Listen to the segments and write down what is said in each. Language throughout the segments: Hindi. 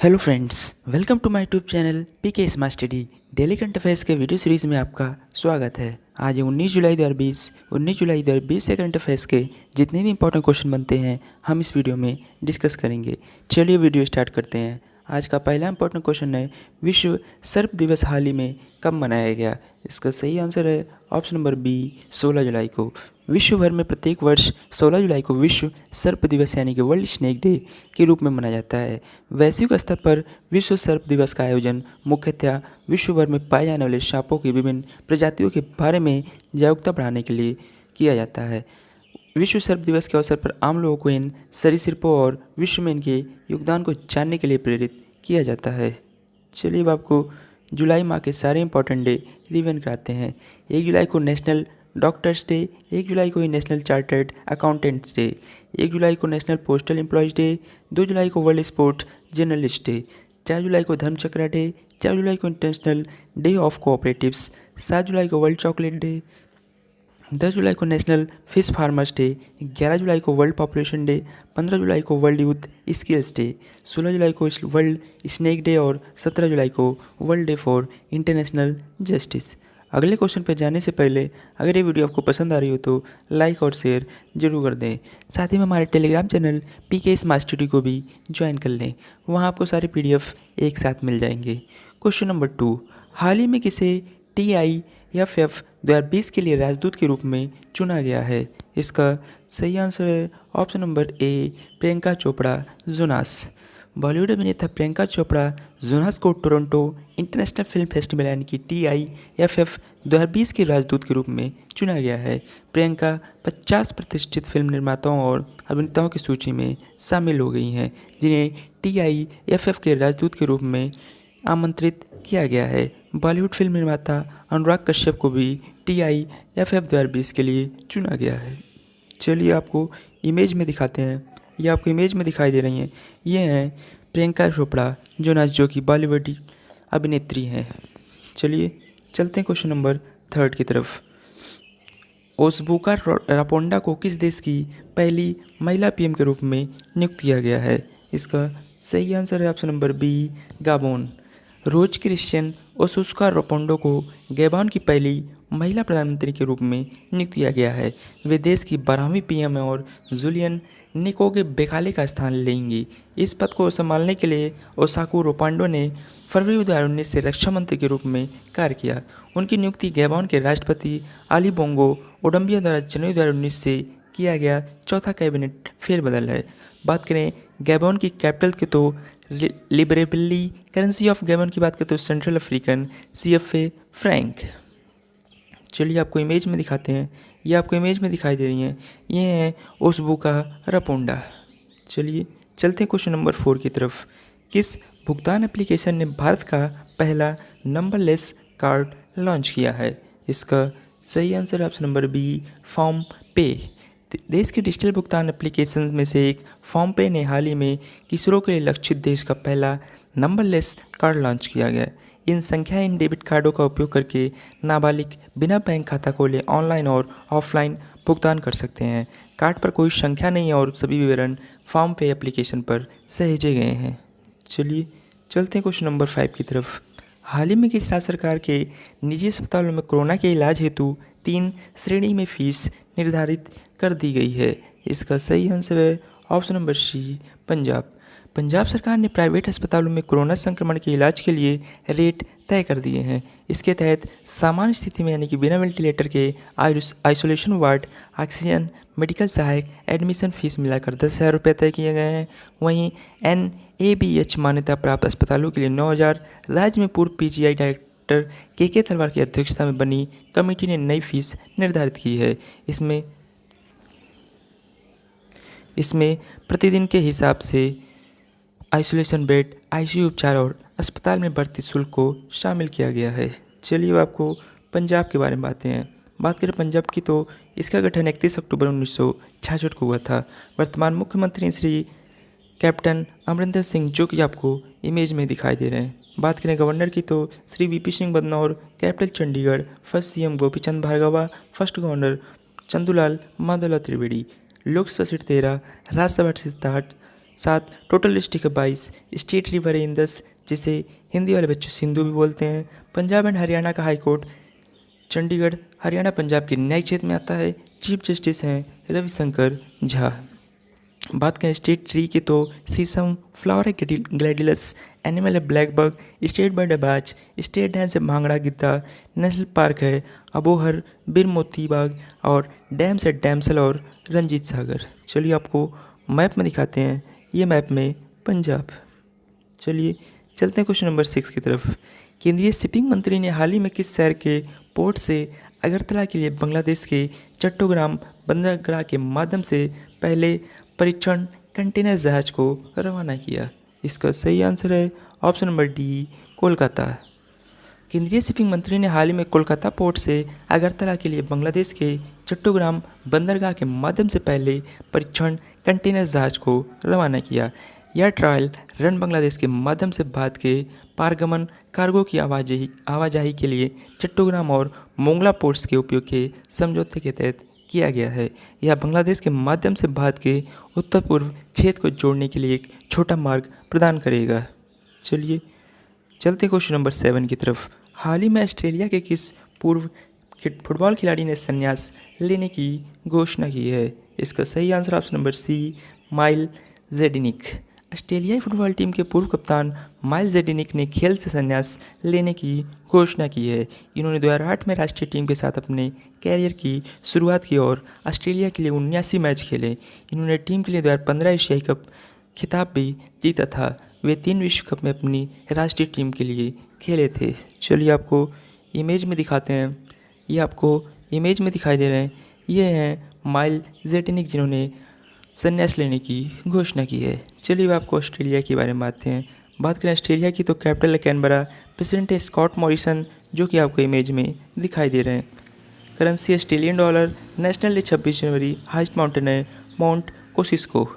Hello friends, welcome to my YouTube channel PK smart study. Daily current affairs के वीडियो सीरीज़ में आपका स्वागत है। आज है 19 जुलाई 2020 से करंट अफेयर्स के जितने भी इंपॉर्टेंट क्वेश्चन बनते हैं हम इस वीडियो में डिस्कस करेंगे। चलिए वीडियो स्टार्ट करते हैं। आज का पहला इंपॉर्टेंट क्वेश्चन है, विश्व सर्प दिवस हाल ही में कब मनाया गया? इसका सही आंसर है ऑप्शन नंबर बी, 16 जुलाई को। विश्व भर में प्रत्येक वर्ष 16 जुलाई को विश्व सर्प दिवस यानी कि वर्ल्ड स्नेक डे के रूप में मनाया जाता है। वैश्विक स्तर पर विश्व सर्प दिवस का आयोजन मुख्यतः विश्व भर में पाए जाने वाले सांपों की विभिन्न प्रजातियों के बारे में जागरूकता बढ़ाने के लिए किया जाता है। विश्व सर्प दिवस के अवसर पर आम लोगों को इन सरीसृपों और विश्व में इनके योगदान को जानने के लिए प्रेरित किया जाता है। चलिए अब आपको जुलाई माह के सारे इंपॉर्टेंट डे रिवीजन कराते हैं। 1 जुलाई को नेशनल डॉक्टर्स डे, 1 जुलाई को नेशनल चार्टर्ड अकाउंटेंट्स डे, 1 जुलाई को नेशनल पोस्टल एम्प्लॉयज़ डे, 2 जुलाई को वर्ल्ड स्पोर्ट जर्नलिस्ट डे, 4 जुलाई को धर्मचक्र डे, 4 जुलाई को इंटरनेशनल डे ऑफ कोऑपरेटिव्स, 7 जुलाई को वर्ल्ड चॉकलेट डे, 10 जुलाई को नेशनल फिश फार्मर्स डे, 11 जुलाई को वर्ल्ड पॉपुलेशन डे, 15 जुलाई को वर्ल्ड यूथ स्किल्स डे, 16 जुलाई को वर्ल्ड स्नेक डे और 17 जुलाई को world day for international justice. अगले क्वेश्चन पर जाने से पहले अगर ये वीडियो आपको पसंद आ रही हो तो लाइक और शेयर जरूर कर दें। साथ ही में हमारे Telegram channel PK smart study को भी ज्वाइन कर लें, वहाँ आपको सारे पीडीएफ एक साथ मिल जाएंगे। क्वेश्चन नंबर 2, हाल ही में किसे TIFF 2020 के लिए राजदूत के रूप में चुना गया है? इसका सही आंसर है option number A, Priyanka Chopra Jonas. Bollywood अभिनेता प्रियंका चोपड़ा जोनास को टोरंटो इंटरनेशनल फिल्म फेस्टिवल यानी कि TIFF 2020 के राजदूत के रूप में चुना गया है। प्रियंका 50 प्रतिष्ठित फिल्म निर्माताओं और अभिनेताओं की सूची में शामिल हो गई हैं जिन्हें TIFF के राजदूत के रूप में आमंत्रित किया गया है। बॉलीवुड फिल्म निर्माता अनुराग कश्यप को भी TIFF 2020 के लिए चुना गया है। चलिए आपको इमेज में दिखाते हैं, ये आपको इमेज में दिखाई दे रही हैं, ये हैं प्रियंका चोपड़ा जोनास जो कि बॉलीवुड अभिनेत्री हैं। चलिए चलते हैं क्वेश्चन नंबर 3 की तरफ। ओसबुका रापोंडा को किस देश की पहली महिला PM के रूप में नियुक्त किया गया है? इसका सही आंसर है ऑप्शन नंबर बी, गाबोन। रोज क्रिश्चियन ओसुस्का रापोंडो को गैबॉन की पहली महिला प्रधानमंत्री के रूप में नियुक्त किया गया है। वे देश की 12वीं PM और जूलियन निकोगे बेकाले का स्थान लेंगी। इस पद को संभालने के लिए ओसाकू रापोंडो ने फरवरी 2019 से रक्षा मंत्री के रूप में कार्य किया। उनकी नियुक्ति गैबॉन के राष्ट्रपति अली बोंगो ओडम्बिया द्वारा जनवरी 2019 से किया गया चौथा कैबिनेट फेरबदल है। बात करें गैबॉन की कैपिटल की तो लिब्रेविल्ली, करेंसी ऑफ गैबॉन की बात करें तो सेंट्रल अफ्रीकन CFA फ्रैंक। चलिए आपको इमेज में दिखाते हैं, ये आपको इमेज में दिखाई दे रही हैं, ये हैं ओसबुका रापोंडा। चलिए चलते हैं क्वेश्चन नंबर 4 की तरफ। किस भुगतान एप्लीकेशन ने भारत का पहला नंबरलेस कार्ड लॉन्च किया है? इसका सही answer option number B, form पे। देश के डिजिटल भुगतान एप्लीकेशन में से एक फॉर्म पे ने हाल ही में किशोरों के लिए लक्षित देश का पहला नंबरलेस कार्ड लॉन्च किया गया। इन डेबिट कार्डों का उपयोग करके नाबालिग बिना बैंक खाता खोले ऑनलाइन और ऑफलाइन भुगतान कर सकते हैं। कार्ड पर कोई संख्या नहीं है और सभी विवरण फॉर्म पे एप्लीकेशन पर सहेजे गए हैं। चलिए चलते हैं क्वेश्चन नंबर 5 की तरफ। हाल ही में किस राज्य सरकार के निजी अस्पतालों में कोरोना के इलाज हेतु 3 श्रेणी में फीस निर्धारित कर दी गई है? इसका सही आंसर है option number C, Punjab. Punjab सरकार ने प्राइवेट अस्पतालों में कोरोना संक्रमण के इलाज के लिए रेट तय कर दिए हैं। इसके तहत सामान्य स्थिति में यानी कि बिना वेंटिलेटर के आइसोलेशन वार्ड, ऑक्सीजन, मेडिकल सहायक, एडमिशन फीस मिलाकर 10,000 रुपये तय किए गए हैं। वहीं NABH मान्यता प्राप्त अस्पतालों के लिए 9,000। राज्य में पूर्व PGI डायरेक्टर KK तलवार की अध्यक्षता में बनी कमेटी ने नई फीस निर्धारित की है। इसमें प्रतिदिन के हिसाब से आइसोलेशन बेड, ICU उपचार और अस्पताल में भर्ती शुल्क को शामिल किया गया है। चलिए अब आपको पंजाब के बारे में बात करें पंजाब की तो इसका गठन 31 अक्टूबर 1966 को हुआ था। वर्तमान मुख्यमंत्री श्री कैप्टन अमरिंदर सिंह जो कि आपको इमेज में दिखाई दे रहे हैं। बात करें गवर्नर की तो Shri VP Singh Badnore, capital Chandigarh, first CM Gopichand Bhargava, first governor Chandulal Madhavlal Trivedi. Lok Sabha seat 13, Rajya Sabha seat 60, 7 total district है 22, स्टेट रिवर है इंदस जिसे हिंदी वाले बच्चे सिंधु भी बोलते हैं। पंजाब एंड हरियाणा का हाई कोर्ट चंडीगढ़ हरियाणा पंजाब के न्यायिक क्षेत्र में आता है। चीफ जस्टिस हैं रविशंकर झा। बात करें स्टेट ट्री की तो शीशम, फ्लावर है ग्लैडिलस, एनिमल है ब्लैक बग, स्टेट बर्ड है बाज, स्टेट डांस है भांगड़ा गिद्दा, नेशनल पार्क है अबोहर बिर मोती बाग और डैम्स है डैमसल और रंजीत सागर। चलिए आपको मैप में दिखाते हैं, ये मैप में पंजाब। चलिए चलते हैं क्वेश्चन नंबर 6 की तरफ। केंद्रीय शिपिंग मंत्री ने हाल ही में किस शहर के पोर्ट से अगरतला के लिए बांग्लादेश के चट्टोग्राम बंदरगाह के माध्यम से पहले परीक्षण कंटेनर जहाज को रवाना किया? इसका सही आंसर है ऑप्शन नंबर डी, कोलकाता। केंद्रीय शिपिंग मंत्री ने हाल ही में कोलकाता पोर्ट से अगरतला के लिए बांग्लादेश के चट्टोग्राम बंदरगाह के माध्यम से पहले परीक्षण कंटेनर जहाज को रवाना किया। यह ट्रायल रन बांग्लादेश के माध्यम से भारत के पारगमन कार्गो की आवाजाही के लिए चट्टोग्राम और मोंगला पोर्ट्स के उपयोग के समझौते के तहत किया गया है। यह बांग्लादेश के माध्यम से भारत के उत्तर पूर्व क्षेत्र को जोड़ने के लिए एक छोटा मार्ग प्रदान करेगा। चलिए चलते क्वेश्चन नंबर 7 की तरफ। हाल ही में ऑस्ट्रेलिया के किस पूर्व फुटबॉल खिलाड़ी ने संन्यास लेने की घोषणा की है? इसका सही answer option number C, Mile Jedinak. ऑस्ट्रेलियाई फुटबॉल टीम के पूर्व कप्तान माइल जेडिनिक ने खेल से संन्यास लेने की घोषणा की है। इन्होंने 2008 में राष्ट्रीय टीम के साथ अपने कैरियर की शुरुआत की और ऑस्ट्रेलिया के लिए 79 मैच खेले। इन्होंने टीम के लिए 2015 एशियाई कप खिताब भी जीता था। वे 3 विश्व कप में अपनी राष्ट्रीय टीम के लिए खेले थे। चलिए आपको इमेज में दिखाते हैं, ये आपको इमेज में दिखाई दे रहे हैं, ये हैं माइल जेडिनिक जिन्होंने संन्यास लेने की घोषणा की है। चलिए आपको ऑस्ट्रेलिया के बारे में बात करें ऑस्ट्रेलिया की तो कैपिटल है कैनबरा, प्रेसिडेंट है स्कॉट मॉरिसन जो कि आपको इमेज में दिखाई दे रहे हैं। Currency Australian dollar, national day 26 जनवरी, हाइस्ट माउंटेन है माउंट कोसिस्को।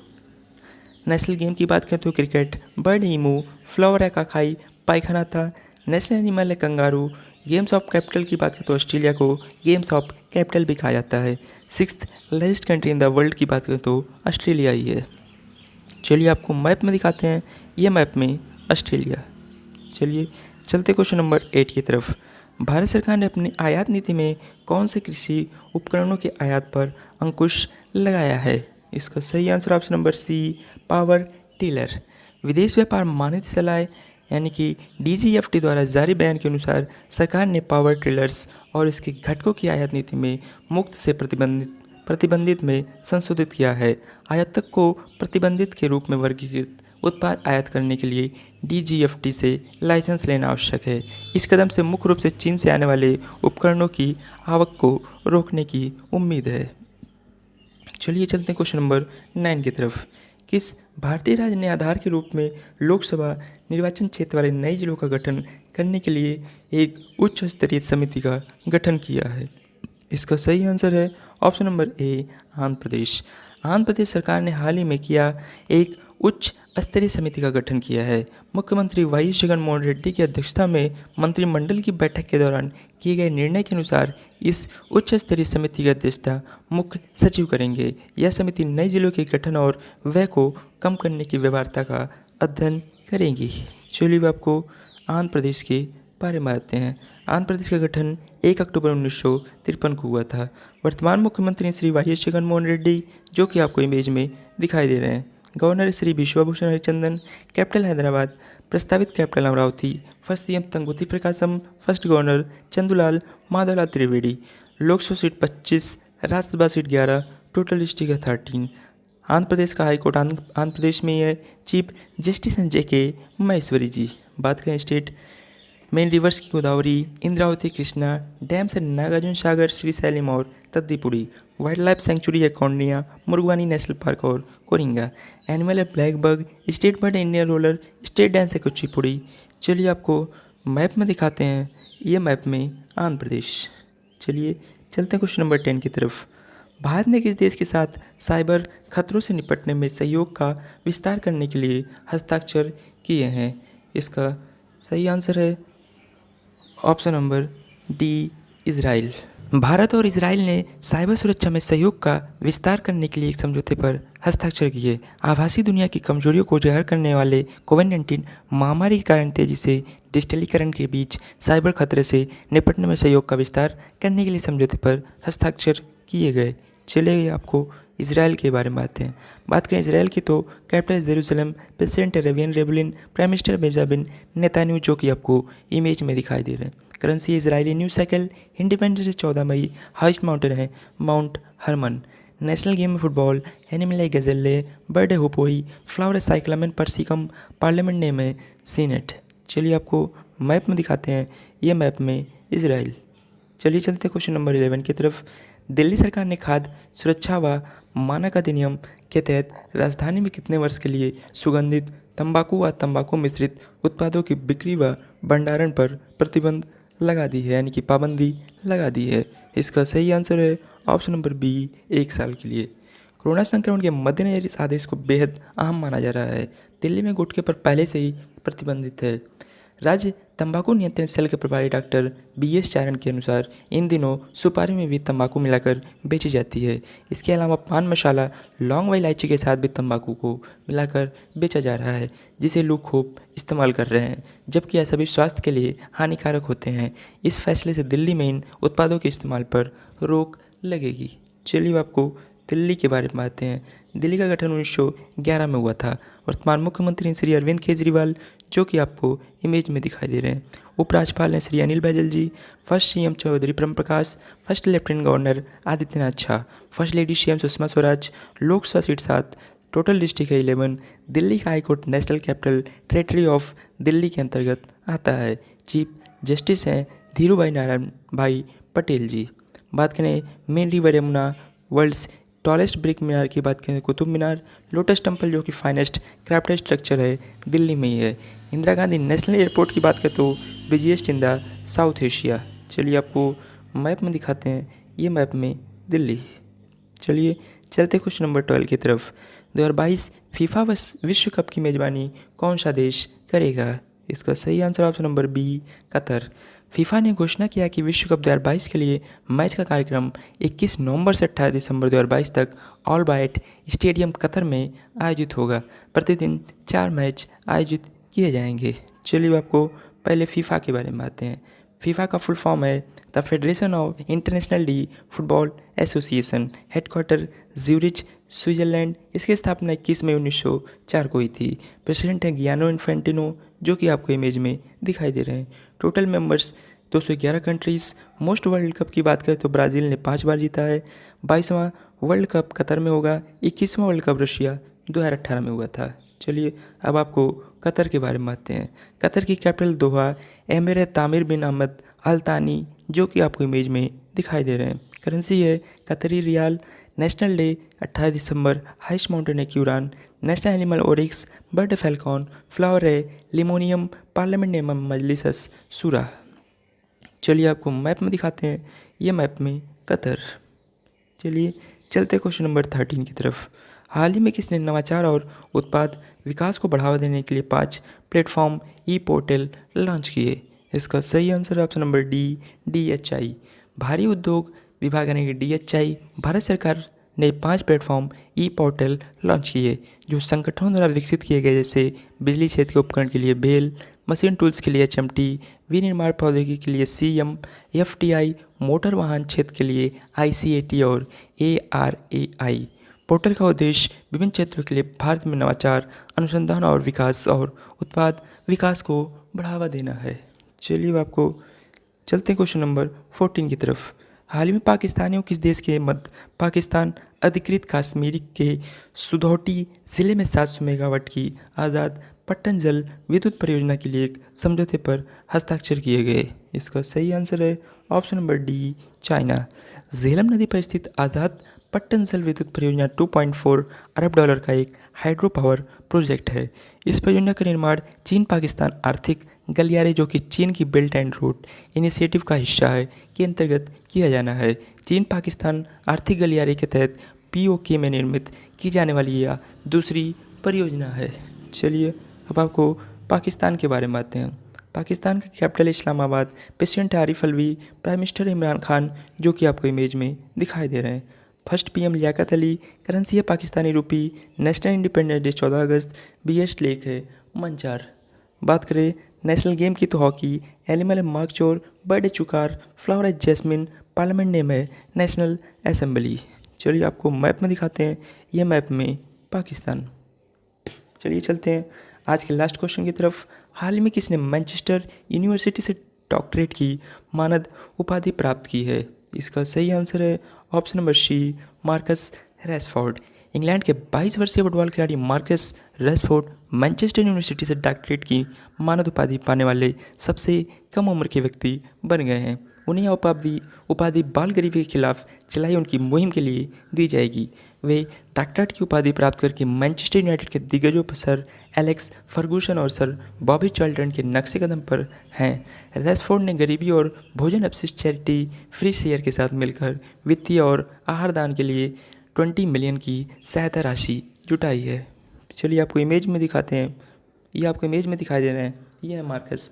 नेशनल गेम की बात करें तो क्रिकेट, बर्ड ईमू, फ्लावर है काकाई, पायखाना था। नेशनल एनिमल है कंगारू। गेम्स ऑफ कैपिटल की बात करें तो ऑस्ट्रेलिया को गेम्स ऑफ कैपिटल भी कहा जाता है। 6th largest country in the world की बात करें तो ऑस्ट्रेलिया ही है। चलिए आपको मैप में दिखाते हैं, ये मैप में ऑस्ट्रेलिया। चलिए चलते क्वेश्चन नंबर 8 की तरफ। भारत सरकार ने अपनी आयात नीति में कौन से कृषि उपकरणों के आयात पर अंकुश लगाया है? इसका सही answer option number C, power tiller. विदेश व्यापार मान्यता सलाह यानी कि DGFT द्वारा जारी बयान के अनुसार सरकार ने पावर टिलर्स और इसके घटकों की आयात नीति में मुक्त से प्रतिबंधित में संशोधित किया है। आयातक को प्रतिबंधित के रूप में वर्गीकृत उत्पाद आयात करने के लिए DGFT से लाइसेंस लेना आवश्यक है। इस कदम से मुख्य रूप से चीन से आने वाले उपकरणों की आवक को रोकने की उम्मीद है। चलिए चलते हैं क्वेश्चन नंबर 9 की तरफ। किस भारतीय राज्य ने आधार के रूप में लोकसभा निर्वाचन क्षेत्र वाले नए जिलों का गठन करने के लिए एक उच्च स्तरीय समिति का गठन किया है? इसका सही आंसर है option number A, Andhra Pradesh. Andhra Pradesh सरकार ने हाल ही में किया एक उच्च स्तरीय समिति का गठन किया है। मुख्यमंत्री वाईएस जगनमोहन रेड्डी की अध्यक्षता में मंत्रिमंडल की बैठक के दौरान किए गए निर्णय के अनुसार इस उच्च स्तरीय समिति की अध्यक्षता मुख्य सचिव करेंगे। यह समिति नए जिलों के गठन और व्यय को कम करने की व्यवहार्यता का अध्ययन करेंगी। चलिए आपको आंध्र प्रदेश के बारे में आते हैं। आंध्र प्रदेश का गठन 1 अक्टूबर 1953 को हुआ था। वर्तमान मुख्यमंत्री श्री वाईएस जगनमोहन रेड्डी जो कि आपको इमेज में दिखाई दे रहे हैं। गवर्नर श्री विश्वभूषण हरिचंदन। कैपिटल हैदराबाद। प्रस्तावित capital Amaravati. First CM Tanguturi Prakasam. First governor Chandulal Madhavlal Trivedi. Lok Sabha seat 25, Rajya Sabha seat 11, total district है 13। आंध्र प्रदेश का हाईकोर्ट आंध्र प्रदेश में ही है। चीफ जस्टिस हैं JK महेश्वरी जी। बात करें स्टेट, मेन रिवर्स की गोदावरी, इंद्रावती, कृष्णा। डैम्स है नागार्जुन सागर, श्रीशैलम और तद्दीपुड़ी। वाइल्ड लाइफ सेंचुरी है कौंडिन्या, मुरुगानी नेशनल पार्क और कोरिंगा। एनिमल है ब्लैक बग। स्टेट बर्ड है इंडियन रोलर। स्टेट डांस है कुचिपुड़ी। चलिए आपको मैप में दिखाते हैं, ये मैप में आंध्र प्रदेश। चलिए चलते हैं क्वेश्चन नंबर 10 की तरफ। भारत ने किस देश के साथ साइबर खतरों से निपटने में सहयोग का विस्तार करने के लिए हस्ताक्षर किए हैं? इसका सही आंसर है option number D, Israel. Bharat और इजराइल ने साइबर सुरक्षा में सहयोग का विस्तार करने के लिए एक समझौते पर हस्ताक्षर किए। आभासी दुनिया की कमजोरियों को उजागर करने वाले कोविड-19 महामारी के कारण तेजी से डिजिटलीकरण के बीच साइबर खतरे से निपटने में सहयोग का विस्तार करने के लिए समझौते पर हस्ताक्षर किए गए। चलिए आपको इसराइल के बारे में बात करें इसराइल की तो capital Jerusalem, president Reuven Rivlin, prime minister Benjamin Netanyahu जो कि आपको इमेज में दिखाई दे रहे हैं। Currency Israeli new shekel, independence day 14 मई, हाइस्ट माउंटेन है Mount Hermon, national game football, animal gazelle, bird hoopoe, flower cyclamen persicum, parliament name है सीनेट। चलिए आपको मैप में दिखाते हैं, ये मैप में इसराइल। चलिए चलते क्वेश्चन नंबर 11 की तरफ। दिल्ली सरकार ने खाद्य सुरक्षा व मानक अधिनियम के तहत राजधानी में कितने वर्ष के लिए सुगंधित तंबाकू व तंबाकू मिश्रित उत्पादों की बिक्री व भंडारण पर प्रतिबंध लगा दी है, यानी कि पाबंदी लगा दी है। इसका सही आंसर है ऑप्शन नंबर बी, 1 साल के लिए। कोरोना संक्रमण के मद्देनजर इस आदेश को बेहद अहम माना जा रहा है। दिल्ली में गुटखे पर पहले से ही प्रतिबंधित है। राज्य तंबाकू नियंत्रण सेल के प्रभारी डॉक्टर BS चारण के अनुसार इन दिनों सुपारी में भी तंबाकू मिलाकर बेची जाती है। इसके अलावा पान मसाला, लौंग व इलायची के साथ भी तंबाकू को मिलाकर बेचा जा रहा है, जिसे लोग खूब इस्तेमाल कर रहे हैं, जबकि यह सभी स्वास्थ्य के लिए हानिकारक होते हैं। इस फैसले से दिल्ली में इन उत्पादों के इस्तेमाल पर रोक लगेगी। चलिए आपको दिल्ली के बारे में बातें हैं। दिल्ली का गठन 1911 में हुआ था। वर्तमान मुख्यमंत्री श्री अरविंद केजरीवाल जो कि आपको इमेज में दिखाई दे रहे हैं। उपराज्यपाल हैं Shri Anil Baijal ji, first CM Chaudhary Prem Prakash, first lieutenant governor Adityanath Jha, first lady CM Sushma Swaraj. Lok Sabha seat 7, total district है 11। दिल्ली का high court national capital territory of Delhi के अंतर्गत आता है। चीफ जस्टिस हैं धीरू भाई नारायण भाई पटेल जी। बात करें main river Yamuna, world's tallest brick Minar की बात करें कुतुब मीनार, लोटस टेम्पल जो कि फाइनेस्ट क्राफ्टेड स्ट्रक्चर है दिल्ली में ही है। इंदिरा गांधी नेशनल एयरपोर्ट की बात करें तो busiest in the south Asia. चलिए आपको मैप में दिखाते हैं, ये मैप में दिल्ली। चलिए चलते क्वेश्चन नंबर 12 की तरफ। 2022 फीफा विश्व कप की मेज़बानी कौन सा देश करेगा? इसका सही answer option number B, Qatar. FIFA ने घोषणा किया कि विश्व कप 2022 के लिए मैच का कार्यक्रम 21 नवंबर से 28 दिसंबर 2022 तक ऑल बायट स्टेडियम कतर में आयोजित होगा। प्रतिदिन 4 मैच आयोजित किए जाएंगे। चलिए आपको पहले फीफा के बारे में बातें हैं। फीफा का फुल फॉर्म है the federation of international D football association, headquarter Zurich, Switzerland. इसकी स्थापना 21 मई 1904 को हुई थी। प्रेसिडेंट हैं गियानो इन्फेंटिनो जो कि आपको इमेज में दिखाई दे रहे हैं। Total members 211 countries. Most world cup की बात करें तो ब्राज़ील ने 5 बार जीता है। 22वां वर्ल्ड कप कतर में होगा। 21वां वर्ल्ड कप रशिया 2018 में हुआ था। चलिए अब आपको कतर के बारे में बातें हैं। कतर की कैपिटल दोहा, एमिरेट तामिर बिन अहमद अल तानी जो कि आपको इमेज में दिखाई दे रहे हैं। करेंसी है कतरी रियाल। नेशनल डे 28 दिसंबर, हाइस्ट माउंटेन है क्यूरान, national animal oryx, bird falcon, flower है लिमोनियम, पार्लियामेंट नेम मजलिसस सूरा। चलिए आपको मैप में दिखाते हैं, ये मैप में कतर। चलिए चलते क्वेश्चन नंबर 13 की तरफ। हाल ही में किसने नवाचार और उत्पाद विकास को बढ़ावा देने के लिए 5 प्लेटफॉर्म पोर्टल लॉन्च किए? इसका सही answer option number D, DHI। भारी उद्योग विभाग यानी कि DHI भारत सरकार ने 5 प्लेटफॉर्म पोर्टल लॉन्च किए जो संगठनों द्वारा विकसित किए गए, जैसे बिजली क्षेत्र के उपकरण के लिए बेल, मशीन टूल्स के लिए HMT, विनिर्माण प्रौद्योगिकी के लिए CM, FTI, मोटर वाहन क्षेत्र के लिए ICAT और ARAI। पोर्टल का उद्देश्य विभिन्न क्षेत्रों के लिए भारत में नवाचार, अनुसंधान और विकास और उत्पाद विकास को बढ़ावा देना है। चलिए आपको चलते हैं क्वेश्चन नंबर 14 की तरफ। हाल ही में पाकिस्तानियों किस देश के मध्य पाकिस्तान अधिकृत कश्मीर के सुधौटी ज़िले में 700 मेगावाट की आज़ाद पट्टन जल विद्युत परियोजना के लिए एक समझौते पर हस्ताक्षर किए गए? इसका सही आंसर है option number D, China. Jhelum नदी पर स्थित आज़ाद पट्टन जल विद्युत परियोजना 2.4 अरब डॉलर का एक हाइड्रो पावर प्रोजेक्ट है। इस परियोजना का निर्माण चीन पाकिस्तान आर्थिक गलियारे जो कि चीन की बेल्ट एंड रोड इनिशिएटिव का हिस्सा है के अंतर्गत किया जाना है। चीन पाकिस्तान आर्थिक गलियारे के तहत POK में निर्मित की जाने वाली यह दूसरी परियोजना है। चलिए अब आपको पाकिस्तान के बारे में बातें हैं। पाकिस्तान का capital Islamabad, president Arif Alvi, prime minister Imran Khan, जो कि आपको इमेज में दिखाई दे रहे हैं। First PM Liaquat Ali, currency है Pakistani rupee, national independence day 14 August, biggest lake है मंचार। बात करें नेशनल गेम की तो हॉकी, एनिमल है मार्कचोर, बर्ड है चुकार, फ्लावर है जैस्मिन, पार्लियामेंट नेम है नेशनल असेंबली। चलिए आपको मैप में दिखाते हैं, ये मैप में पाकिस्तान। चलिए चलते हैं आज के लास्ट क्वेश्चन की तरफ। हाल ही में किसने मैनचेस्टर यूनिवर्सिटी से डॉक्टरेट की मानद उपाधि प्राप्त की है? इसका सही आंसर है option number C, Marcus Rashford. England के 22 वर्षीय फुटबॉल खिलाड़ी मार्कस रैशफोर्ड मैनचेस्टर यूनिवर्सिटी से डॉक्टरेट की मानद उपाधि पाने वाले सबसे कम उम्र के व्यक्ति बन गए हैं। उन्हें यह उपाधि बाल गरीबी के खिलाफ चलाई उनकी मुहिम के लिए दी जाएगी। वे डॉक्टरेट की उपाधि प्राप्त करके मैनचेस्टर यूनाइटेड के दिग्गजों पर सर एलेक्स फर्गूसन और सर बॉबी चार्ल्टन के नक्शे कदम पर हैं। रैशफोर्ड ने गरीबी और भोजन अपशिष्ट चैरिटी फ्री शेयर के साथ मिलकर वित्तीय और आहार दान के लिए 20 मिलियन की सहायता राशि जुटाई है। चलिए आपको इमेज में दिखाते हैं, ये आपको इमेज में दिखाई दे रहे हैं, ये है मार्कस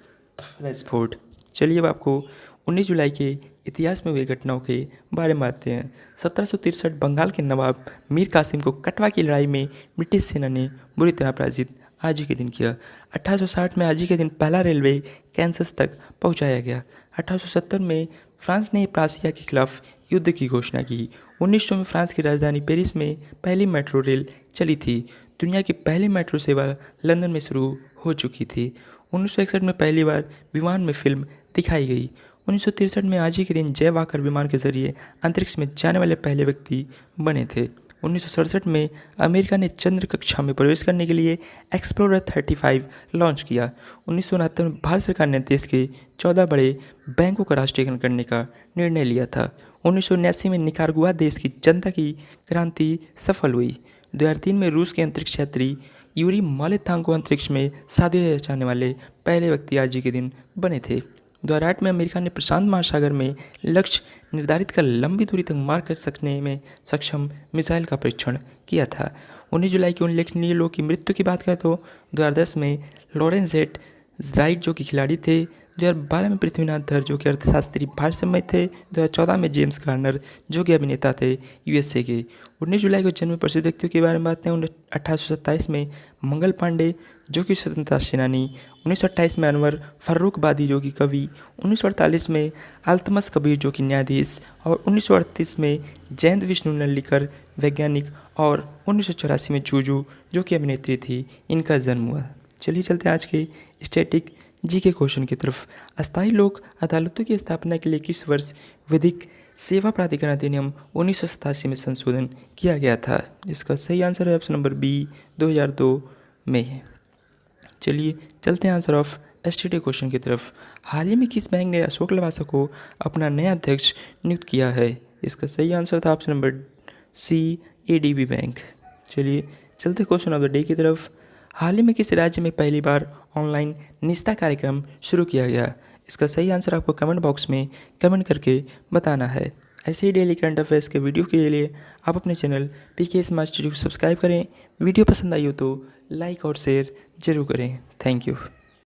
रैशफोर्ड। चलिए अब आपको 19 जुलाई के इतिहास में हुई घटनाओं के बारे में बताते हैं। 1763 बंगाल के नवाब मीर कासिम को कटवा की लड़ाई में ब्रिटिश सेना ने बुरी तरह पराजित आज ही के दिन किया। 1860 में आज ही के दिन पहला रेलवे कैंसस तक पहुंचाया गया। 1870 में फ्रांस ने प्रासिया के खिलाफ युद्ध की घोषणा की। 1900 में फ्रांस की राजधानी पेरिस में पहली मेट्रो रेल चली थी। दुनिया की पहली मेट्रो सेवा लंदन में शुरू हो चुकी थी। 1961 में पहली बार विमान में फिल्म दिखाई गई। 1963 में आज ही के दिन जय वाकर विमान के जरिए अंतरिक्ष में जाने वाले पहले व्यक्ति बने थे। 1967 में अमेरिका ने चंद्र कक्षा में प्रवेश करने के लिए एक्सप्लोरर 35 लॉन्च किया। 1969 में भारत सरकार ने देश के 14 बड़े बैंकों का राष्ट्रीयकरण करने का निर्णय लिया था। 1979 में निकारागुआ देश की जनता की क्रांति सफल हुई। 2003 में रूस के अंतरिक्ष यात्री यूरी मालेतांको अंतरिक्ष में शादी ले जाने वाले पहले व्यक्ति आज ही के दिन बने थे। 2008 में अमेरिका ने प्रशांत महासागर में लक्ष्य निर्धारित कर लंबी दूरी तक मार कर सकने में सक्षम मिसाइल का परीक्षण किया था। 19 जुलाई के उल्लेखनीय लोगों की मृत्यु की बात करें तो 2010 में लॉरेंस जेट राइट जो कि खिलाड़ी थे। 2012 में पृथ्वीनाथ धर जो कि अर्थशास्त्री भारत से थे। 2014 में जेम्स गार्नर जो कि अभिनेता थे यूएसए के। 19 जुलाई को जन्म प्रसिद्ध व्यक्तियों के बारे में बात करें। 1827 में मंगल पांडे जो कि स्वतंत्रता सेनानी। 1928 में अनवर फर्रुखबादी जो कि कवि। 1948 में अल्तमस कबीर जो कि न्यायाधीश और 1938 में जयंत विष्णु नल्लिकर वैज्ञानिक और 1984 में जूजू जो कि अभिनेत्री थी, इनका जन्म हुआ। चलिए चलते हैं आज के स्टैटिक जी के क्वेश्चन की तरफ। अस्थायी लोक अदालतों की स्थापना के लिए किस वर्ष विधिक सेवा प्राधिकरण अधिनियम 1987 में संशोधन किया गया था? इसका सही आंसर है ऑप्शन नंबर बी, 2002 में है। चलिए चलते हैं आंसर ऑफ एसटीडी क्वेश्चन की तरफ। हाल ही में किस बैंक ने अशोक लवासा को अपना नया अध्यक्ष नियुक्त किया है? इसका सही आंसर था option number C, ADB bank. चलिए चलते क्वेश्चन ऑफ द डे की तरफ। हाल ही में किस राज्य में पहली बार ऑनलाइन निष्ठा कार्यक्रम शुरू किया गया? इसका सही आंसर आपको कमेंट बॉक्स में कमेंट करके बताना है। ऐसे ही डेली करंट अफेयर्स के वीडियो के लिए आप अपने चैनल पीके स्मार्ट स्टडी को सब्सक्राइब करें। वीडियो पसंद आई हो तो लाइक और शेयर जरूर करें। Thank you.